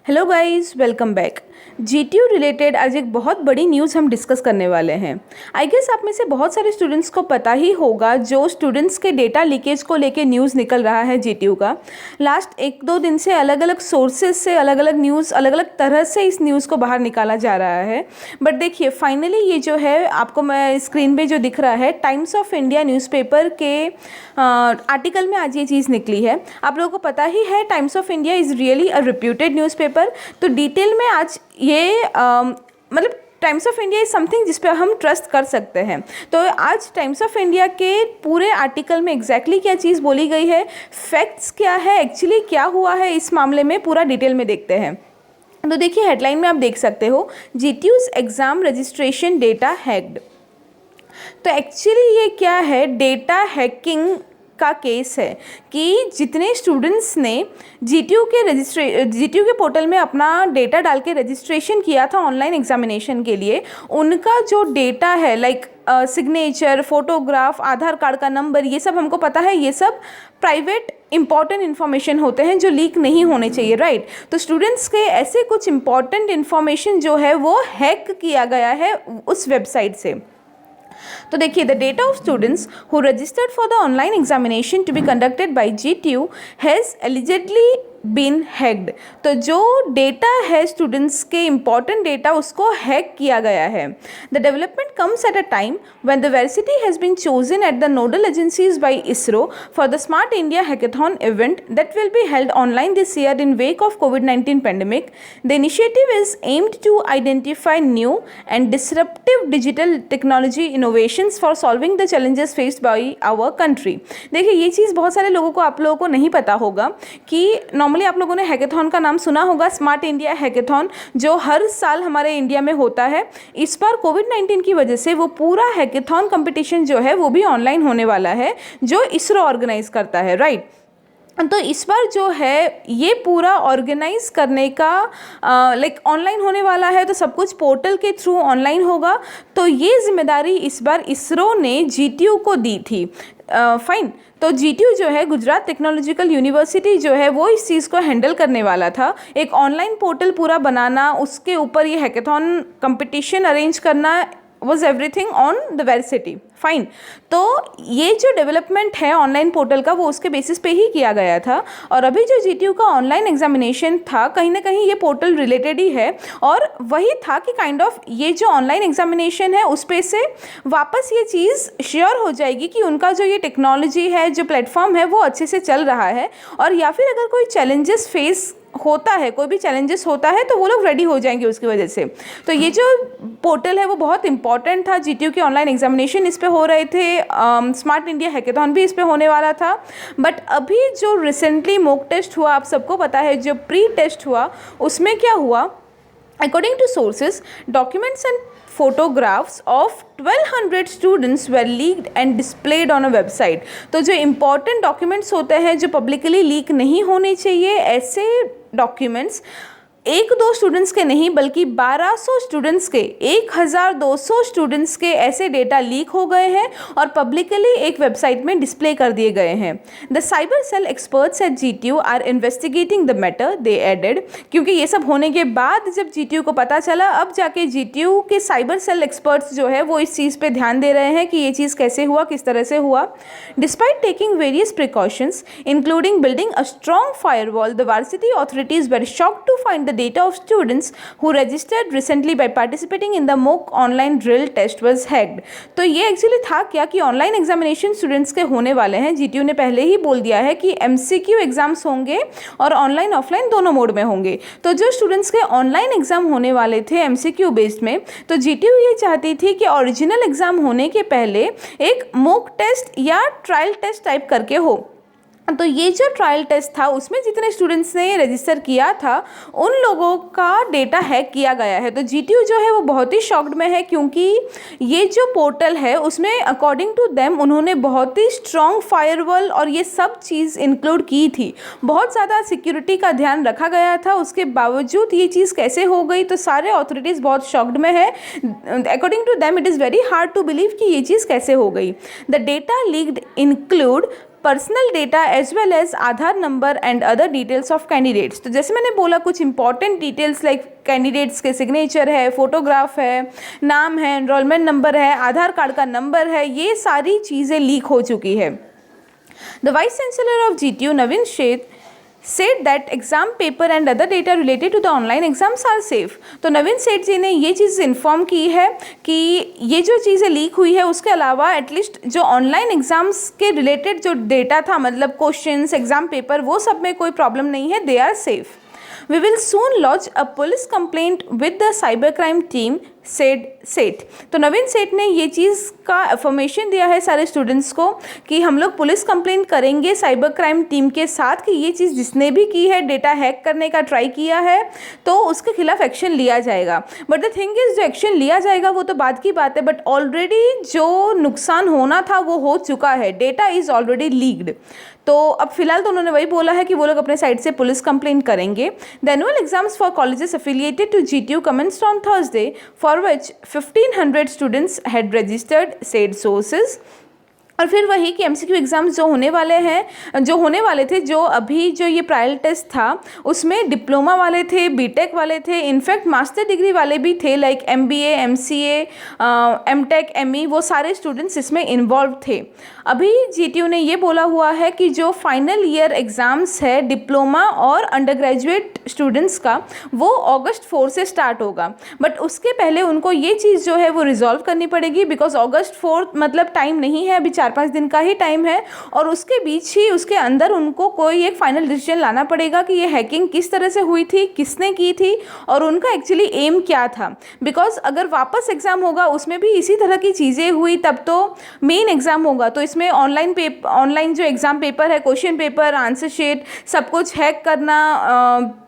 Hello guys, welcome back. GTU related आज एक बहुत बड़ी न्यूज़ हम डिस्कस करने वाले हैं। आई गेस आप में से बहुत सारे स्टूडेंट्स को पता ही होगा, जो स्टूडेंट्स के डेटा लीकेज को लेके न्यूज़ निकल रहा है जीटीयू का। लास्ट एक दो दिन से अलग अलग सोर्सेज से अलग अलग न्यूज़, अलग अलग तरह से इस न्यूज़ को बाहर निकाला जा रहा है। बट देखिए, फाइनली ये जो है, आपको मैं स्क्रीन पे जो दिख रहा है, टाइम्स ऑफ इंडिया न्यूज़पेपर के आर्टिकल में आज ये चीज़ निकली है। आप लोगों को पता ही है, times of India is really a reputed newspaper. तो डिटेल में आज ये मतलब times of India is something जिस पे हम ट्रस्ट कर सकते हैं। तो आज टाइम्स ऑफ इंडिया के पूरे आर्टिकल में एग्जैक्टली क्या चीज़ बोली गई है, फैक्ट्स क्या है, एक्चुअली क्या हुआ है इस मामले में, पूरा डिटेल में देखते हैं। तो देखिए, हेडलाइन में आप देख सकते हो, जीटीयूज़ एग्ज़ाम रजिस्ट्रेशन डेटा हैक्ड। तो एक्चुअली ये क्या है, डेटा हैकिंग का केस है कि जितने स्टूडेंट्स ने जीटीयू के पोर्टल में अपना डेटा डाल के रजिस्ट्रेशन किया था ऑनलाइन एग्जामिनेशन के लिए, उनका जो डेटा है, लाइक सिग्नेचर, फोटोग्राफ, आधार कार्ड का नंबर, ये सब हमको पता है, ये सब प्राइवेट इंपॉर्टेंट इन्फॉर्मेशन होते हैं जो लीक नहीं होने चाहिए, राइट। तो स्टूडेंट्स के ऐसे कुछ इंपॉर्टेंट इन्फॉर्मेशन जो है वो हैक किया गया है उस वेबसाइट से। तो देखिए, the data of students who registered for the online examination to be conducted by GTU has allegedly been hacked. तो जो डेटा है स्टूडेंट्स के इंपॉर्टेंट डेटा, उसको हैक किया गया है। The development comes at a time when the university has been chosen at the nodal agencies by ISRO for the Smart India Hackathon event that will be held online this year in wake of COVID-19 pandemic. The initiative is aimed to identify new and disruptive digital technology innovations for solving the challenges faced by our country. देखिए, ये चीज़ बहुत सारे लोगों को, आप लोगों को नहीं पता होगा कि नॉर्मली आप लोगों ने हैकाथॉन का नाम सुना होगा, स्मार्ट इंडिया हैकाथॉन, जो हर साल हमारे इंडिया में होता है। इस बार COVID-19 की वजह से वो पूरा हैकाथॉन कंपटीशन जो है वो भी ऑनलाइन होने वाला है, जो इसरो ऑर्गेनाइज करता है, राइट। तो इस बार जो है ये पूरा ऑर्गेनाइज करने का लाइक ऑनलाइन होने वाला है, तो सब कुछ पोर्टल के थ्रू ऑनलाइन होगा। तो ये जिम्मेदारी इस बार इसरो ने जीटीयू को दी थी। फाइन। तो जीटीयू जो है, गुजरात टेक्नोलॉजिकल यूनिवर्सिटी जो है, वो इस चीज़ को हैंडल करने वाला था। एक ऑनलाइन पोर्टल पूरा बनाना, उसके ऊपर ये हैकाथॉन कंपटीशन अरेंज करना, was everything on the university. Fine. तो ये जो डेवलपमेंट है ऑनलाइन पोर्टल का, वो उसके बेसिस पे ही किया गया था। और अभी जो जीटीयू का ऑनलाइन एग्जामिनेशन था, कहीं ना कहीं ये पोर्टल रिलेटेड ही है, और वही था कि काइंड ऑफ ये जो ऑनलाइन एग्जामिनेशन है उस पे से वापस ये चीज़ श्योर हो जाएगी कि उनका जो ये टेक्नोलॉजी है, जो प्लेटफॉर्म है, वो अच्छे से चल रहा है। और या फिर अगर कोई चैलेंजेस फेस होता है, कोई भी चैलेंजेस होता है, तो वो लोग रेडी हो जाएंगे उसकी वजह से। तो ये जो पोर्टल है वो बहुत इंपॉर्टेंट था। जीटीयू के ऑनलाइन एग्जामिनेशन इस पे हो रहे थे, स्मार्ट इंडिया हैकाथॉन भी इस पे होने वाला था। बट अभी जो रिसेंटली मॉक टेस्ट हुआ, आप सबको पता है, जो प्री टेस्ट हुआ, उसमें क्या हुआ, according to sources, documents and photographs of 1200 students were leaked and displayed on a website. तो जो important documents होते हैं, जो publicly leak नहीं होने चाहिए, ऐसे documents एक दो स्टूडेंट्स के नहीं बल्कि 1200 स्टूडेंट्स के, 1200 स्टूडेंट्स के ऐसे डेटा लीक हो गए हैं और पब्लिकली एक वेबसाइट में डिस्प्ले कर दिए गए हैं। The cyber cell experts at GTU are investigating the matter, they added. क्योंकि ये सब होने के बाद जब जीटीयू को पता चला, अब जाके जीटीयू के साइबर सेल एक्सपर्ट्स जो है वो इस चीज़ पे ध्यान दे रहे हैं कि ये चीज़ कैसे हुआ, किस तरह से हुआ। Despite taking various precautions including building a strong firewall, the university authorities were shocked to find the data of students who registered recently by participating in the mock online drill test was hacked. तो ये actually था क्या कि online examination students के होने वाले हैं। GTU ने पहले ही बोल दिया है कि एमसीक्यू एग्जाम्स होंगे और ऑनलाइन ऑफलाइन दोनों मोड में होंगे। तो जो स्टूडेंट्स के ऑनलाइन एग्जाम होने वाले थे एमसीक्यू बेस्ड में, तो जीटीयू ये चाहती थी कि ओरिजिनल एग्जाम होने के पहले एक मॉक टेस्ट या ट्रायल टेस्ट टाइप करके हो। तो ये जो ट्रायल टेस्ट था, उसमें जितने स्टूडेंट्स ने रजिस्टर किया था, उन लोगों का डेटा हैक किया गया है। तो जीटीयू जो है वो बहुत ही शॉक्ड में है, क्योंकि ये जो पोर्टल है उसमें अकॉर्डिंग टू देम उन्होंने बहुत ही स्ट्रॉन्ग फायरवॉल और ये सब चीज़ इंक्लूड की थी। बहुत ज़्यादा सिक्योरिटी का ध्यान रखा गया था, उसके बावजूद ये चीज़ कैसे हो गई, तो सारे अथॉरिटीज़ बहुत शॉक्ड में है। According to them it is very hard to believe कि ये चीज़ कैसे हो गई। The data leaked include personal data as well as Aadhaar number and other details of candidates. तो जैसे मैंने बोला कुछ इंपॉर्टेंट डिटेल्स लाइक कैंडिडेट्स के सिग्नेचर है, फोटोग्राफ है, नाम है, एनरोलमेंट नंबर है, आधार कार्ड का नंबर है, ये सारी चीज़ें लीक हो चुकी है। The vice chancellor of GTU Naveen Sheth said that exam paper and other data related to the online exams are safe। तो नवीन सेठ जी ने ये चीज़ इन्फॉर्म की है कि ये जो चीज़ें लीक हुई है उसके अलावा एटलीस्ट जो ऑनलाइन एग्ज़ाम्स के रिलेटेड जो डेटा था, मतलब क्वेश्चंस, एग्ज़ाम पेपर, वो सब में कोई प्रॉब्लम नहीं है, they are safe. We will soon lodge a police complaint with the cybercrime team, said सेठ। तो नवीन सेठ ने ये चीज़ का अफर्मेशन दिया है सारे स्टूडेंट्स को कि हम लोग पुलिस कंप्लेंट करेंगे साइबर क्राइम टीम के साथ कि ये चीज़ जिसने भी की है, डेटा हैक करने का ट्राई किया है, तो उसके खिलाफ एक्शन लिया जाएगा। बट द थिंग इज़, जो एक्शन लिया जाएगा वो तो बाद की बात है, बट ऑलरेडी जो नुकसान होना था वो हो चुका है, डेटा इज़ ऑलरेडी लीक्ड। तो अब फिलहाल तो उन्होंने वही बोला है कि वो लोग अपने साइड से पुलिस कंप्लेंट करेंगे। The annual exams for colleges affiliated to GTU commenced on Thursday, for which 1500 students had registered, said sources। और फिर वही कि MCQ एग्ज़ाम्स जो होने वाले थे, जो अभी जो ये ट्रायल टेस्ट था उसमें डिप्लोमा वाले थे, बीटेक वाले थे, इनफैक्ट मास्टर डिग्री वाले भी थे, like MBA, MCA, MTech, ME, वो सारे स्टूडेंट्स इसमें इन्वॉल्व थे। अभी GTU ने ये बोला हुआ है कि जो फाइनल ईयर एग्ज़ाम्स है डिप्लोमा और अंडर ग्रेजुएट स्टूडेंट्स का, वो August 4 से स्टार्ट होगा। बट उसके पहले उनको ये चीज़ जो है वो रिजॉल्व करनी पड़ेगी, बिकॉज August 4 मतलब टाइम नहीं है, अभी 4-5 दिन का ही टाइम है, और उसके बीच ही उसके अंदर उनको कोई एक फाइनल डिसीजन लाना पड़ेगा कि ये हैकिंग किस तरह से हुई थी, किसने की थी, और उनका एक्चुअली एम क्या था। बिकॉज अगर वापस एग्ज़ाम होगा उसमें भी इसी तरह की चीज़ें हुई तब तो मेन एग्ज़ाम होगा, तो इसमें ऑनलाइन जो एग्ज़ाम पेपर है, क्वेश्चन पेपर, आंसर शीट, सब कुछ हैक करना,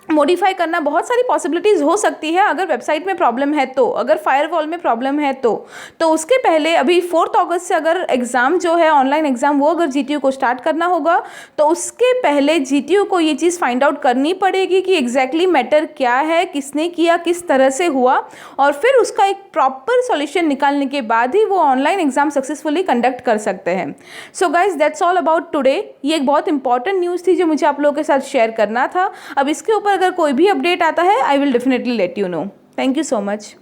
मॉडिफाई करना, बहुत सारी पॉसिबिलिटीज़ हो सकती है अगर वेबसाइट में प्रॉब्लम है तो, अगर फायरवॉल में प्रॉब्लम है तो उसके पहले अभी 4 अगस्त से अगर एग्ज़ाम जो है ऑनलाइन एग्ज़ाम वो अगर GTU को स्टार्ट करना होगा तो उसके पहले GTU को ये चीज़ फाइंड आउट करनी पड़ेगी कि एग्जैक्टली मैटर क्या है, किसने किया, किस तरह से हुआ, और फिर उसका एक प्रॉपर सॉल्यूशन निकालने के बाद ही वो ऑनलाइन एग्ज़ाम सक्सेसफुली कंडक्ट कर सकते हैं। So guys, that's all about today. ये एक बहुत इंपॉर्टेंट न्यूज़ थी जो मुझे आप लोगों के साथ शेयर करना था। अब इसके ऊपर अगर कोई भी अपडेट आता है, I will definitely let you know. Thank you so much.